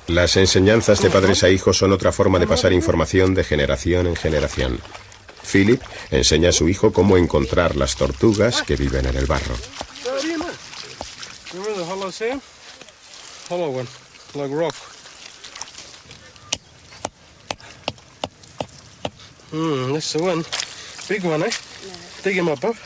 Las enseñanzas de padres a hijos son otra forma de pasar información de generación en generación. Philip enseña a su hijo cómo encontrar las tortugas que viven en el barro. That's the one. Big one, eh? Dig him up,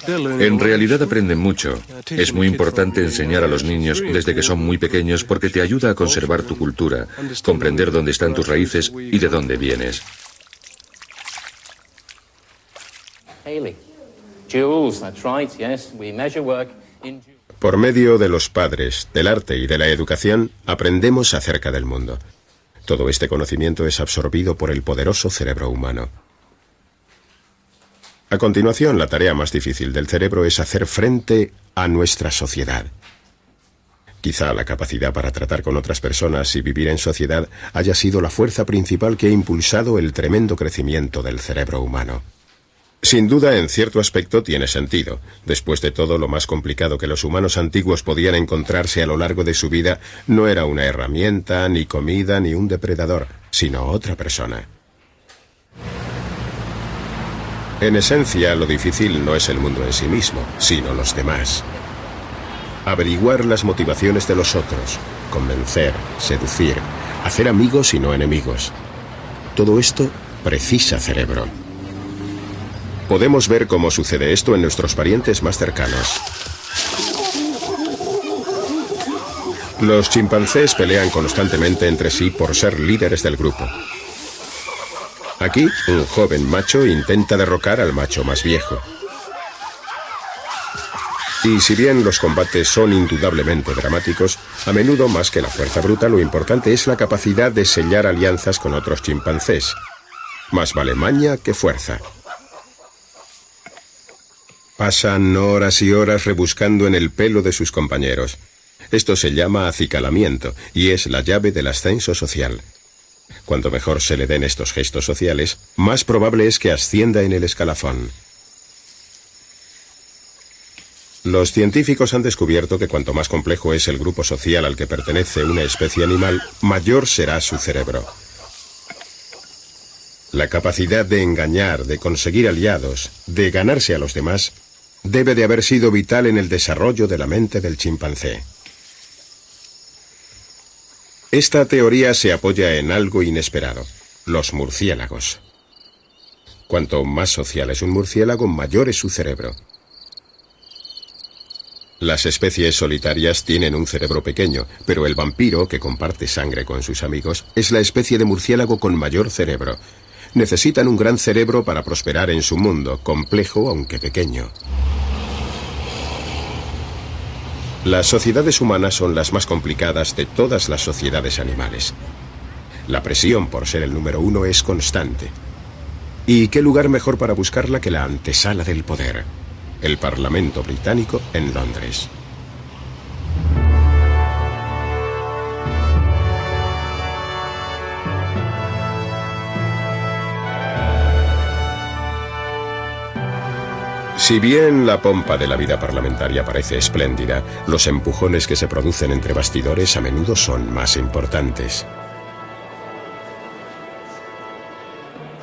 En realidad aprenden mucho. Es muy importante enseñar a los niños desde que son muy pequeños porque te ayuda a conservar tu cultura, comprender dónde están tus raíces y de dónde vienes. Por medio de los padres, del arte y de la educación, aprendemos acerca del mundo. Todo este conocimiento es absorbido por el poderoso cerebro humano. A continuación, la tarea más difícil del cerebro es hacer frente a nuestra sociedad. Quizá la capacidad para tratar con otras personas y vivir en sociedad haya sido la fuerza principal que ha impulsado el tremendo crecimiento del cerebro humano. Sin duda, en cierto aspecto tiene sentido. Después de todo, lo más complicado que los humanos antiguos podían encontrarse a lo largo de su vida no era una herramienta, ni comida, ni un depredador, sino otra persona. En esencia, lo difícil no es el mundo en sí mismo, sino los demás. Averiguar las motivaciones de los otros, convencer, seducir, hacer amigos y no enemigos. Todo esto precisa cerebro. Podemos ver cómo sucede esto en nuestros parientes más cercanos. Los chimpancés pelean constantemente entre sí por ser líderes del grupo. Aquí, un joven macho intenta derrocar al macho más viejo. Y si bien los combates son indudablemente dramáticos, a menudo más que la fuerza bruta, lo importante es la capacidad de sellar alianzas con otros chimpancés. Más vale maña que fuerza. Pasan horas y horas rebuscando en el pelo de sus compañeros. Esto se llama acicalamiento y es la llave del ascenso social. Cuanto mejor se le den estos gestos sociales, más probable es que ascienda en el escalafón. Los científicos han descubierto que cuanto más complejo es el grupo social al que pertenece una especie animal, mayor será su cerebro. La capacidad de engañar, de conseguir aliados, de ganarse a los demás, debe de haber sido vital en el desarrollo de la mente del chimpancé. Esta teoría se apoya en algo inesperado: los murciélagos. Cuanto más social es un murciélago, mayor es su cerebro. Las especies solitarias tienen un cerebro pequeño, pero el vampiro, que comparte sangre con sus amigos, es la especie de murciélago con mayor cerebro. Necesitan un gran cerebro para prosperar en su mundo, complejo aunque pequeño. Las sociedades humanas son las más complicadas de todas las sociedades animales. La presión por ser el número uno es constante. ¿Y qué lugar mejor para buscarla que la antesala del poder? El Parlamento británico en Londres. Si bien la pompa de la vida parlamentaria parece espléndida, los empujones que se producen entre bastidores a menudo son más importantes.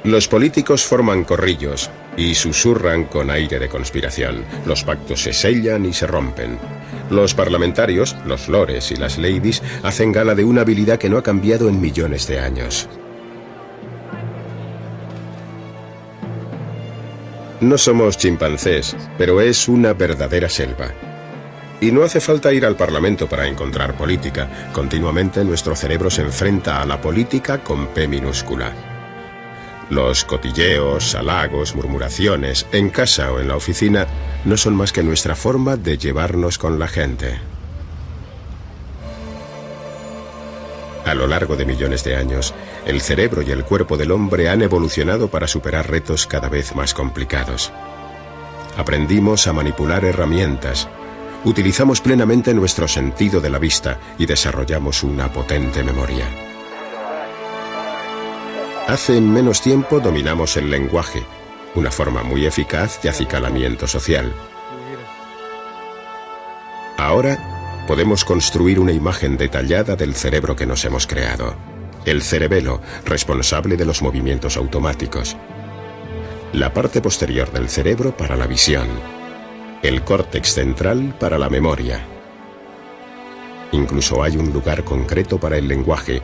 Los políticos forman corrillos y susurran con aire de conspiración. Los pactos se sellan y se rompen. Los parlamentarios, los lores y las ladies hacen gala de una habilidad que no ha cambiado en millones de años. No somos chimpancés, pero es una verdadera selva. Y no hace falta ir al Parlamento para encontrar política. Continuamente nuestro cerebro se enfrenta a la política con P minúscula. Los cotilleos, halagos, murmuraciones, en casa o en la oficina, no son más que nuestra forma de llevarnos con la gente. A lo largo de millones de años, el cerebro y el cuerpo del hombre han evolucionado para superar retos cada vez más complicados. Aprendimos a manipular herramientas, utilizamos plenamente nuestro sentido de la vista y desarrollamos una potente memoria. Hace menos tiempo dominamos el lenguaje, una forma muy eficaz de acicalamiento social. Ahora podemos construir una imagen detallada del cerebro que nos hemos creado. El cerebelo, responsable de los movimientos automáticos. La parte posterior del cerebro para la visión. El córtex central para la memoria. Incluso hay un lugar concreto para el lenguaje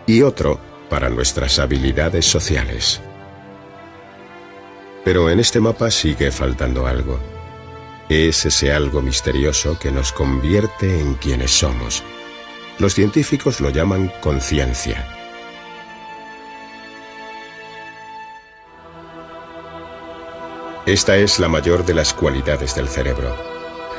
y otro para nuestras habilidades sociales. Pero en este mapa sigue faltando algo. Es ese algo misterioso que nos convierte en quienes somos. Los científicos lo llaman conciencia. Esta es la mayor de las cualidades del cerebro.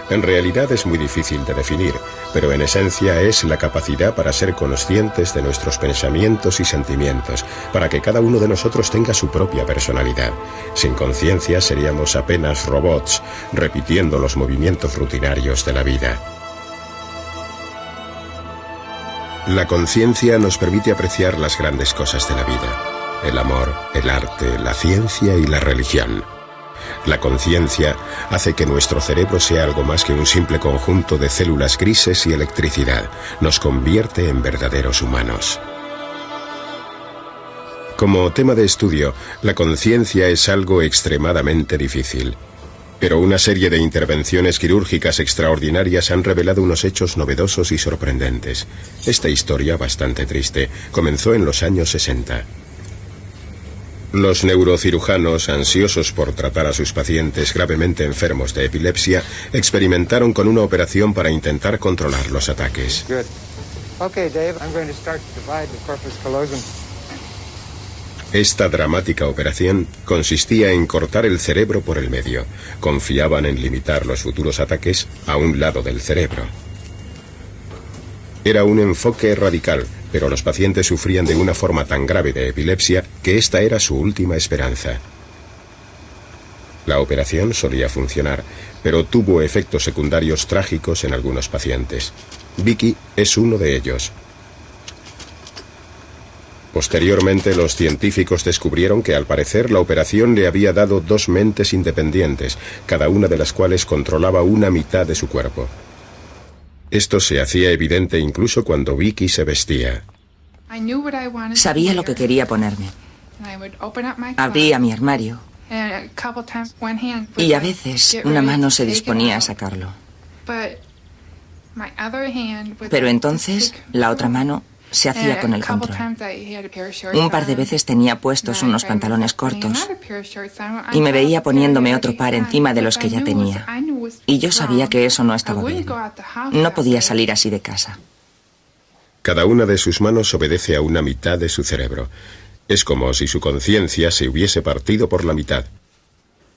En realidad es muy difícil de definir, pero en esencia es la capacidad para ser conscientes de nuestros pensamientos y sentimientos, para que cada uno de nosotros tenga su propia personalidad. Sin conciencia seríamos apenas robots, repitiendo los movimientos rutinarios de la vida. La conciencia nos permite apreciar las grandes cosas de la vida: el amor, el arte, la ciencia y la religión. La conciencia hace que nuestro cerebro sea algo más que un simple conjunto de células grises y electricidad. Nos convierte en verdaderos humanos. Como tema de estudio, la conciencia es algo extremadamente difícil. Pero una serie de intervenciones quirúrgicas extraordinarias han revelado unos hechos novedosos y sorprendentes. Esta historia, bastante triste, comenzó en los años 60. Los neurocirujanos, ansiosos por tratar a sus pacientes gravemente enfermos de epilepsia, experimentaron con una operación para intentar controlar los ataques. Esta dramática operación consistía en cortar el cerebro por el medio. Confiaban en limitar los futuros ataques a un lado del cerebro. Era un enfoque radical, pero los pacientes sufrían de una forma tan grave de epilepsia que esta era su última esperanza. La operación solía funcionar, pero tuvo efectos secundarios trágicos en algunos pacientes. Vicky es uno de ellos. Posteriormente, los científicos descubrieron que al parecer la operación le había dado dos mentes independientes, cada una de las cuales controlaba una mitad de su cuerpo. Esto se hacía evidente incluso cuando Vicky se vestía. Sabía lo que quería ponerme. Abría mi armario y a veces una mano se disponía a sacarlo. Pero entonces la otra mano se hacía con el control. Un par de veces tenía puestos unos pantalones cortos y me veía poniéndome otro par encima de los que ya tenía. Y yo sabía que eso no estaba bien. No podía salir así de casa. Cada una de sus manos obedece a una mitad de su cerebro. Es como si su conciencia se hubiese partido por la mitad.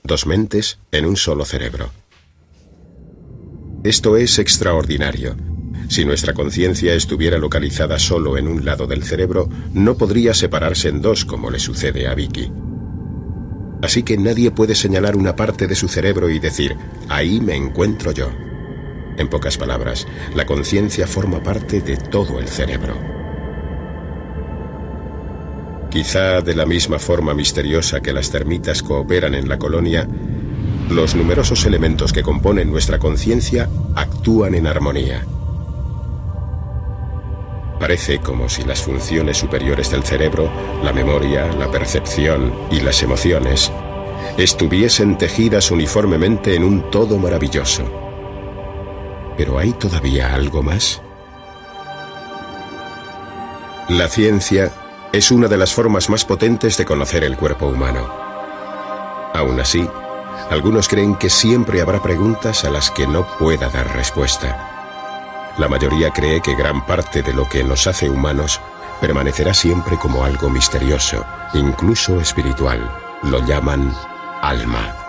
Dos mentes en un solo cerebro. Esto es extraordinario. Si nuestra conciencia estuviera localizada solo en un lado del cerebro, no podría separarse en dos como le sucede a Vicky. Así que nadie puede señalar una parte de su cerebro y decir, ahí me encuentro yo. En pocas palabras, la conciencia forma parte de todo el cerebro. Quizá de la misma forma misteriosa que las termitas cooperan en la colonia, los numerosos elementos que componen nuestra conciencia actúan en armonía. Parece como si las funciones superiores del cerebro, la memoria, la percepción y las emociones, estuviesen tejidas uniformemente en un todo maravilloso. ¿Pero hay todavía algo más? La ciencia es una de las formas más potentes de conocer el cuerpo humano. Aún así, algunos creen que siempre habrá preguntas a las que no pueda dar respuesta. La mayoría cree que gran parte de lo que nos hace humanos permanecerá siempre como algo misterioso, incluso espiritual. Lo llaman alma.